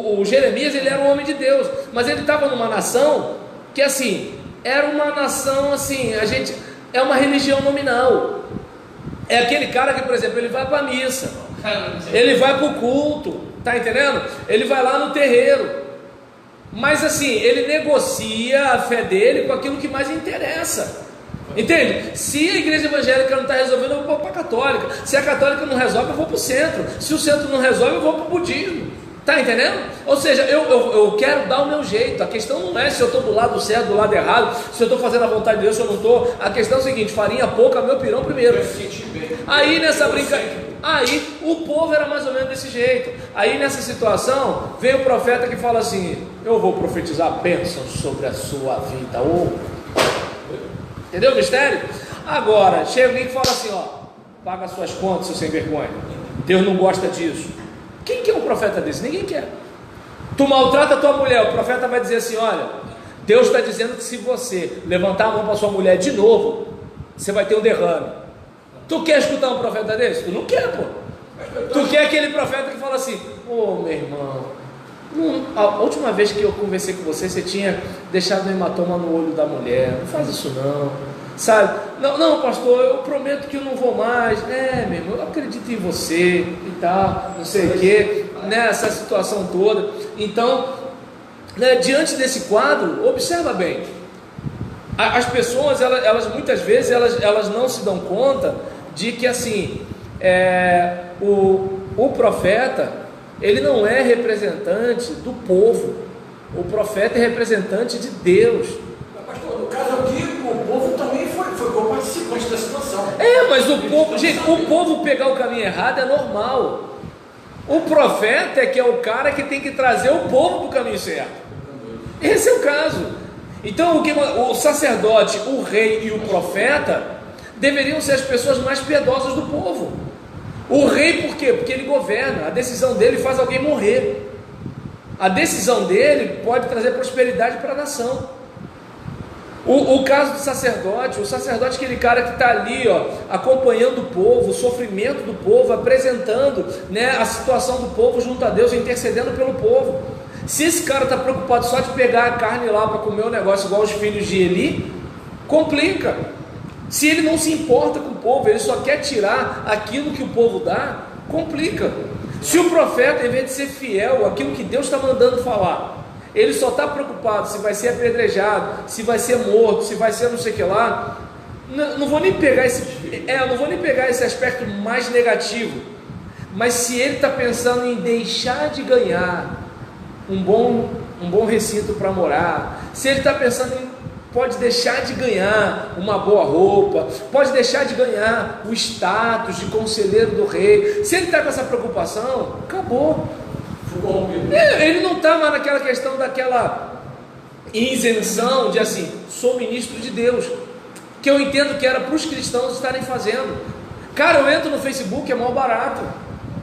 O Jeremias, ele era um homem de Deus, mas ele estava numa nação que assim, era uma nação assim, é uma religião nominal. É aquele cara que, por exemplo, ele vai para a missa, ele vai para o culto, tá entendendo? Ele vai lá no terreiro, Mas assim, ele negocia a fé dele com aquilo que mais interessa. Entende? Se a igreja evangélica não está resolvendo, eu vou para a católica. Se a católica não resolve, eu vou para o centro. Se o centro não resolve, eu vou para o budismo. Está entendendo? Ou seja, eu quero dar o meu jeito. A questão não é se eu estou do lado certo, do lado errado, se eu estou fazendo a vontade de Deus, se eu não estou. A questão é o seguinte: farinha pouca, meu pirão primeiro. Aí nessa brincadeira, aí o povo era mais ou menos desse jeito. Aí nessa situação, vem o profeta que fala assim: eu vou profetizar bênçãos sobre a sua vida. Entendeu o mistério? Agora, chega alguém que fala assim: ó, paga suas contas, seu sem vergonha. Deus não gosta disso. Quem quer um profeta desse? Ninguém quer. Tu maltrata a tua mulher, o profeta vai dizer assim: olha, Deus está dizendo que se você levantar a mão para sua mulher de novo, você vai ter um derrame. Tu quer escutar um profeta desse? Tu não quer, pô. Tu quer aquele profeta que fala assim: meu irmão, a última vez que eu conversei com você, você tinha deixado um hematoma no olho da mulher. Não faz isso não, sabe? Não, pastor, eu prometo que eu não vou mais. Meu irmão, eu acredito em você e tal, não sei o que, nessa situação toda. Então, diante desse quadro, observa bem. As pessoas, elas muitas vezes, elas não se dão conta de que assim, o profeta, ele não é representante do povo. O profeta é representante de Deus. Pastor, no caso aqui, o povo também foi participante da situação. Mas o povo, gente, o povo pegar o caminho errado é normal. O profeta é que é o cara que tem que trazer o povo para o caminho certo. Esse é o caso. Então, o sacerdote, o rei e o profeta deveriam ser as pessoas mais piedosas do povo. O rei, por quê? Porque ele governa. A decisão dele faz alguém morrer. A decisão dele pode trazer prosperidade para a nação. O caso do sacerdote, o sacerdote é aquele cara que está ali, acompanhando o povo, o sofrimento do povo, apresentando, a situação do povo junto a Deus, intercedendo pelo povo. Se esse cara está preocupado só de pegar a carne lá para comer o negócio igual os filhos de Eli, complica. Se ele não se importa com o povo, ele só quer tirar aquilo que o povo dá, complica. Se o profeta, em vez de ser fiel àquilo que Deus está mandando falar, ele só está preocupado se vai ser apedrejado, se vai ser morto, se vai ser não sei o que lá, não vou nem pegar esse aspecto mais negativo, mas se ele está pensando em deixar de ganhar um bom recinto para morar, se ele está pensando em pode deixar de ganhar uma boa roupa, pode deixar de ganhar o status de conselheiro do rei, se ele está com essa preocupação, acabou. Ele não está mais naquela questão daquela isenção de assim, sou ministro de Deus, que eu entendo que era para os cristãos estarem fazendo. Cara, eu entro no Facebook, é mal barato,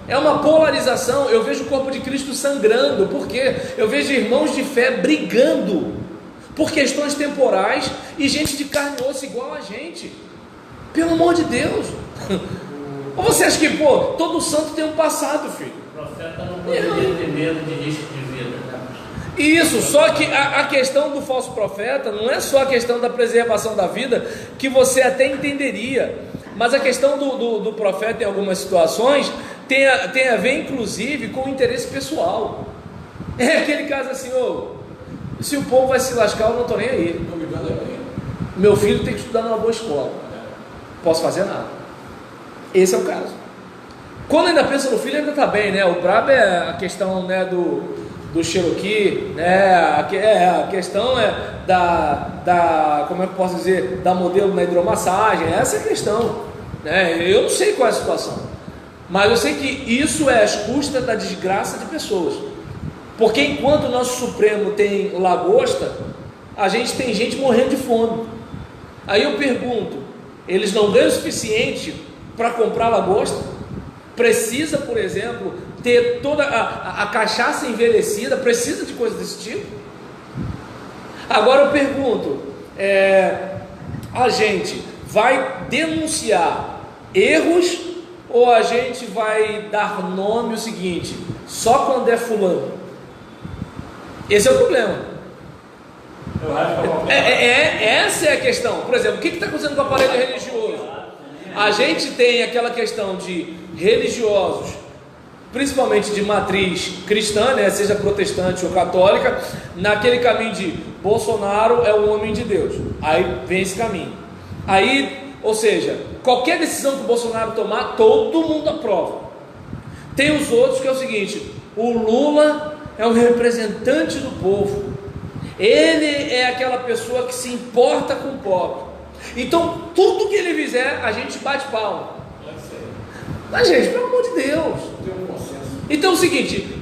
é uma polarização. Eu vejo o corpo de Cristo sangrando, porque eu vejo irmãos de fé brigando por questões temporais e gente de carne e osso igual a gente. Pelo amor de Deus. Ou você acha que, todo santo tem um passado, filho? O profeta não poderia ter medo de risco de vida, né? Isso, só que a questão do falso profeta não é só a questão da preservação da vida, que você até entenderia, mas a questão do profeta em algumas situações tem a ver inclusive com o interesse pessoal. É aquele caso assim: se o povo vai se lascar, eu não estou nem aí. Meu filho tem que estudar numa boa escola, posso fazer nada. Esse é o caso. Quando ainda pensa no filho, ainda está bem, né? O brabo é a questão, do Cherokee, a questão é como é que eu posso dizer, da modelo na hidromassagem. Essa é a questão, né? Eu não sei qual é a situação, mas eu sei que isso é às custas da desgraça de pessoas. Porque enquanto o nosso Supremo tem lagosta, a gente tem gente morrendo de fome. Aí eu pergunto, eles não ganham o suficiente para comprar lagosta? Precisa, por exemplo, ter toda a cachaça envelhecida? Precisa de coisa desse tipo? Agora eu pergunto, a gente vai denunciar erros ou a gente vai dar nome o seguinte, só quando é fulano? Esse é o problema. Essa é a questão. Por exemplo, o que está acontecendo com o aparelho religioso? A gente tem aquela questão de religiosos principalmente de matriz cristã, né, seja protestante ou católica, naquele caminho de Bolsonaro é um homem de Deus. Aí vem esse caminho. Aí, ou seja, qualquer decisão que o Bolsonaro tomar, todo mundo aprova. Tem os outros que é o seguinte: o Lula é o representante do povo, ele é aquela pessoa que se importa com o pobre, então tudo que ele fizer a gente bate palma. Mas gente, pelo amor de Deus, então é o seguinte,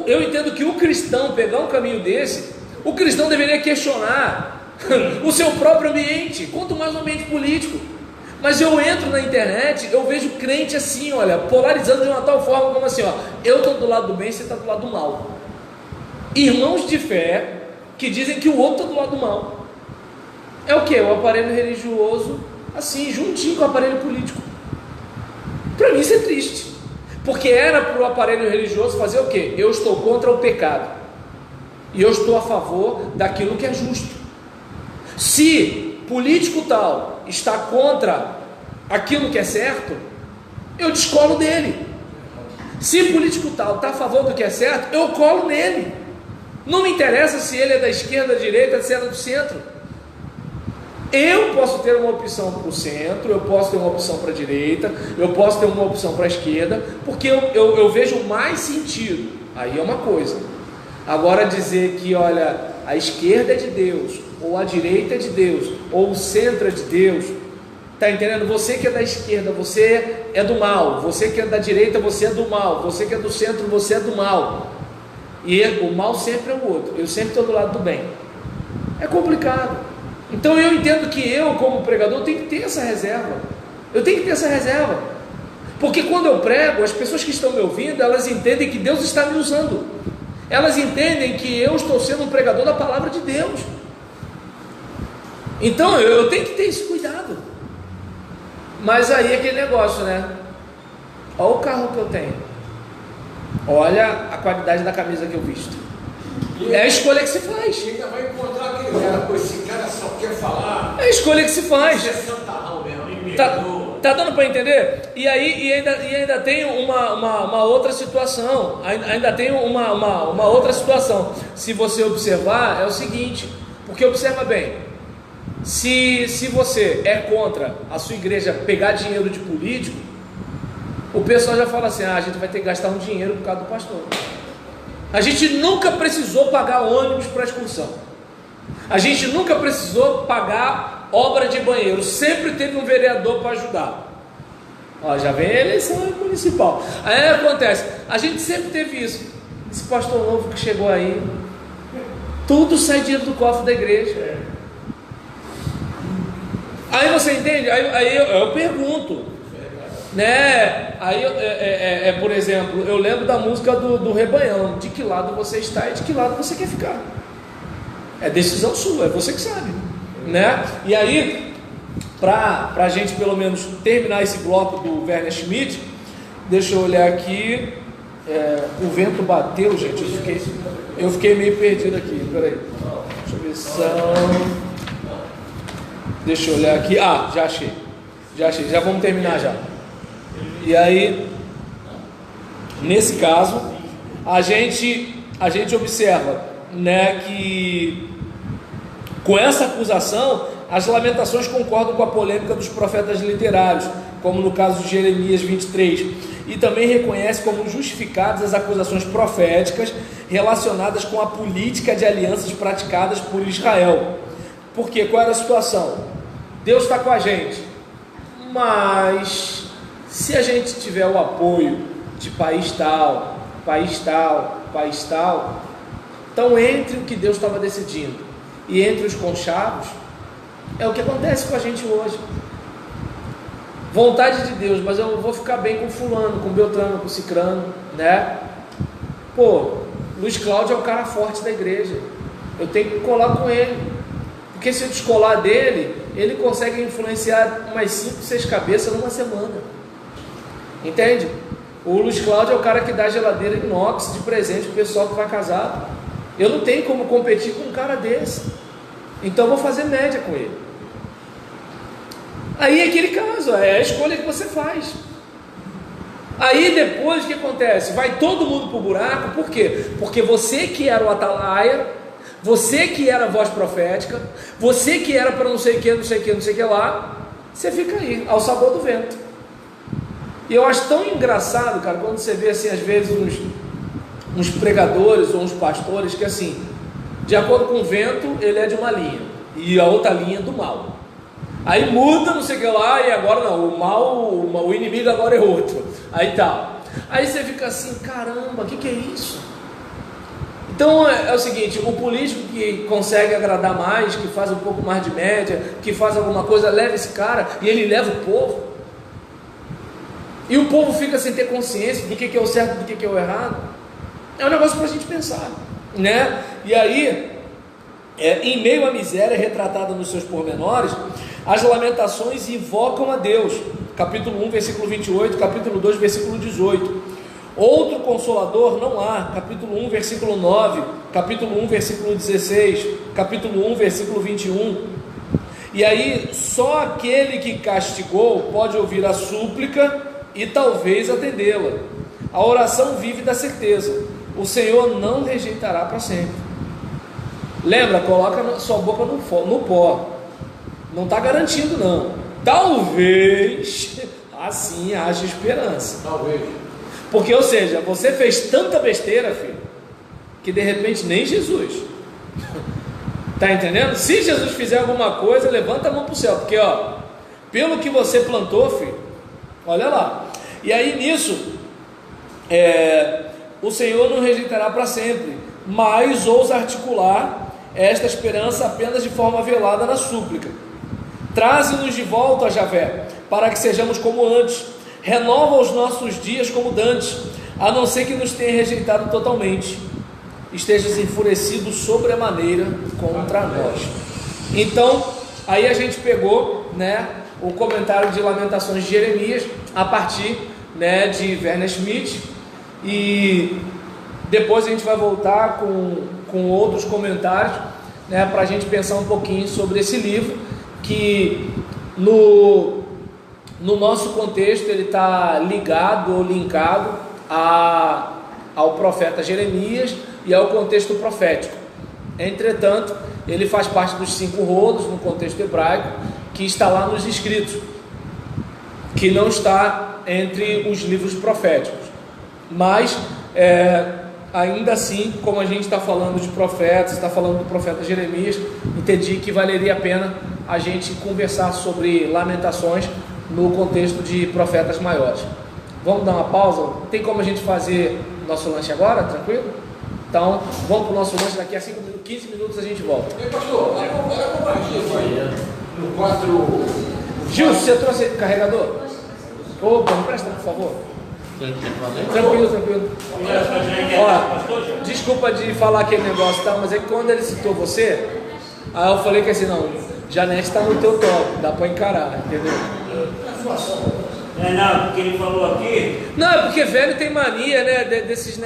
eu entendo que o cristão pegar um caminho desse, o cristão deveria questionar o seu próprio ambiente, quanto mais o ambiente político. Mas eu entro na internet, eu vejo crente assim, olha, polarizando de uma tal forma como assim, ó, eu estou do lado do bem, você está do lado do mal. Irmãos de fé que dizem que o outro está do lado do mal. É o que? O aparelho religioso assim, juntinho com o aparelho político. Para mim isso é triste, porque era para o aparelho religioso fazer o que? Eu estou contra o pecado e eu estou a favor daquilo que é justo. Se político tal está contra aquilo que é certo, eu descolo dele. Se político tal está a favor do que é certo, eu colo nele. Não me interessa se ele é da esquerda, da direita, se é do centro. Eu posso ter uma opção para o centro, eu posso ter uma opção para a direita, eu posso ter uma opção para a esquerda, porque eu vejo mais sentido. Aí é uma coisa. Agora dizer que, olha, a esquerda é de Deus, ou a direita é de Deus, ou o centro é de Deus, está entendendo? Você que é da esquerda, você é do mal, você que é da direita, você é do mal, você que é do centro, você é do mal, e o mal sempre é o outro, eu sempre estou do lado do bem. É complicado. Então eu entendo que eu, como pregador, tenho que ter essa reserva. Eu tenho que ter essa reserva, porque quando eu prego, as pessoas que estão me ouvindo, elas entendem que Deus está me usando, elas entendem que eu estou sendo um pregador da palavra de Deus. Então eu tenho que ter esse cuidado. Mas aí é aquele negócio, né? Olha o carro que eu tenho, olha a qualidade da camisa que eu visto. É a escolha que se faz. E ainda vai encontrar aquele cara, pô, esse cara só quer falar. É a escolha que se faz. Isso é santarrão mesmo. Tá dando para entender? E ainda tem uma outra situação. Ainda tem uma outra situação. Se você observar, é o seguinte, porque observa bem, se você é contra a sua igreja pegar dinheiro de político, o pessoal já fala assim: a gente vai ter que gastar um dinheiro por causa do pastor. A gente nunca precisou pagar ônibus para excursão, a gente nunca precisou pagar obra de banheiro, sempre teve um vereador para ajudar. Ó, já vem a eleição municipal. Aí acontece, a gente sempre teve isso. Esse pastor novo que chegou aí, tudo sai dinheiro do cofre da igreja. Aí você entende? Aí eu pergunto, né? Aí por exemplo, eu lembro da música do Rebanhão: de que lado você está e de que lado você quer ficar. É decisão sua, é você que sabe, né? E aí, para a gente pelo menos terminar esse bloco do Werner Schmidt, deixa eu olhar aqui. O vento bateu, gente. Eu fiquei meio perdido aqui. Peraí, deixa eu ver se são. Deixa eu olhar aqui. Já achei. Já vamos terminar já. E aí, nesse caso, a gente observa, né, que com essa acusação, as Lamentações concordam com a polêmica dos profetas literários, como no caso de Jeremias 23, e também reconhece como justificadas as acusações proféticas relacionadas com a política de alianças praticadas por Israel. Porque qual era a situação? Deus está com a gente, mas se a gente tiver o apoio de país tal, então entre o que Deus estava decidindo e entre os conchavos, é o que acontece com a gente hoje. Vontade de Deus, mas eu vou ficar bem com fulano, com Beltrano, com Cicrano, né? Pô, Luiz Cláudio é o cara forte da igreja, eu tenho que colar com ele, porque se eu descolar dele, ele consegue influenciar umas 5, 6 cabeças numa semana, entende? O Luiz Cláudio é o cara que dá geladeira inox de presente para o pessoal que vai casado. Eu não tenho como competir com um cara desse, então eu vou fazer média com ele. Aí é aquele caso, é a escolha que você faz. Aí depois o que acontece? Vai todo mundo pro buraco, por quê? Porque você que era o atalaia, você que era a voz profética, você que era para não sei o que, não sei o que, não sei o que lá, você fica aí, ao sabor do vento. E eu acho tão engraçado, cara, quando você vê assim, às vezes, uns pregadores ou uns pastores que assim, de acordo com o vento, ele é de uma linha, e a outra linha do mal. Aí muda, não sei o que lá, e agora não, o inimigo agora é outro. Aí tal. Aí você fica assim, caramba, o que é isso? Então é o seguinte, o político que consegue agradar mais, que faz um pouco mais de média, que faz alguma coisa, leva esse cara e ele leva o povo. E o povo fica sem ter consciência do que é o certo, do que é o errado. É um negócio para a gente pensar, né? E aí, em meio à miséria retratada nos seus pormenores, as lamentações invocam a Deus. Capítulo 1, versículo 28, capítulo 2, versículo 18. Outro consolador não há. Capítulo 1, versículo 9, capítulo 1, versículo 16, capítulo 1, versículo 21. E aí, só aquele que castigou pode ouvir a súplica e talvez atendê-la. A oração vive da certeza: o Senhor não rejeitará para sempre. Lembra, coloca sua boca no pó. Não está garantindo não. Talvez assim haja esperança. Talvez. Porque, ou seja, você fez tanta besteira, filho, que de repente nem Jesus. Tá entendendo? Se Jesus fizer alguma coisa, levanta a mão para o céu, porque ó, pelo que você plantou, filho, olha lá. E aí nisso, o Senhor não rejeitará para sempre, mas ousa articular esta esperança apenas de forma velada na súplica. Traze-nos de volta a Javé, para que sejamos como antes. Renova os nossos dias como dantes, a não ser que nos tenha rejeitado totalmente, estejas enfurecido sobremaneira contra nós. Então, aí a gente pegou, né, o comentário de Lamentações de Jeremias, a partir, né, de Werner Schmidt, e depois a gente vai voltar com outros comentários, né, para a gente pensar um pouquinho sobre esse livro, que no nosso contexto ele está ligado ou linkado ao profeta Jeremias e ao contexto profético. Entretanto, ele faz parte dos 5 rolos no contexto hebraico, que está lá nos escritos, que não está entre os livros proféticos. Mas ainda assim, como a gente está falando de profetas, está falando do profeta Jeremias, entendi que valeria a pena a gente conversar sobre Lamentações no contexto de profetas maiores. Vamos dar uma pausa? Tem como a gente fazer nosso lanche agora, tranquilo? Então, vamos para o nosso lanche, daqui a 15 minutos a gente volta. E pastor, era compartilha isso aí no 4... Gil, você trouxe carregador? Opa, me presta, por favor. Tranquilo. Ó, desculpa de falar aquele negócio, tá? Mas é que quando ele citou você, aí eu falei que assim, não, Janete está no teu top, dá para encarar, entendeu? Não, porque ele falou aqui. Não, é porque velho tem mania, né, desses negócios.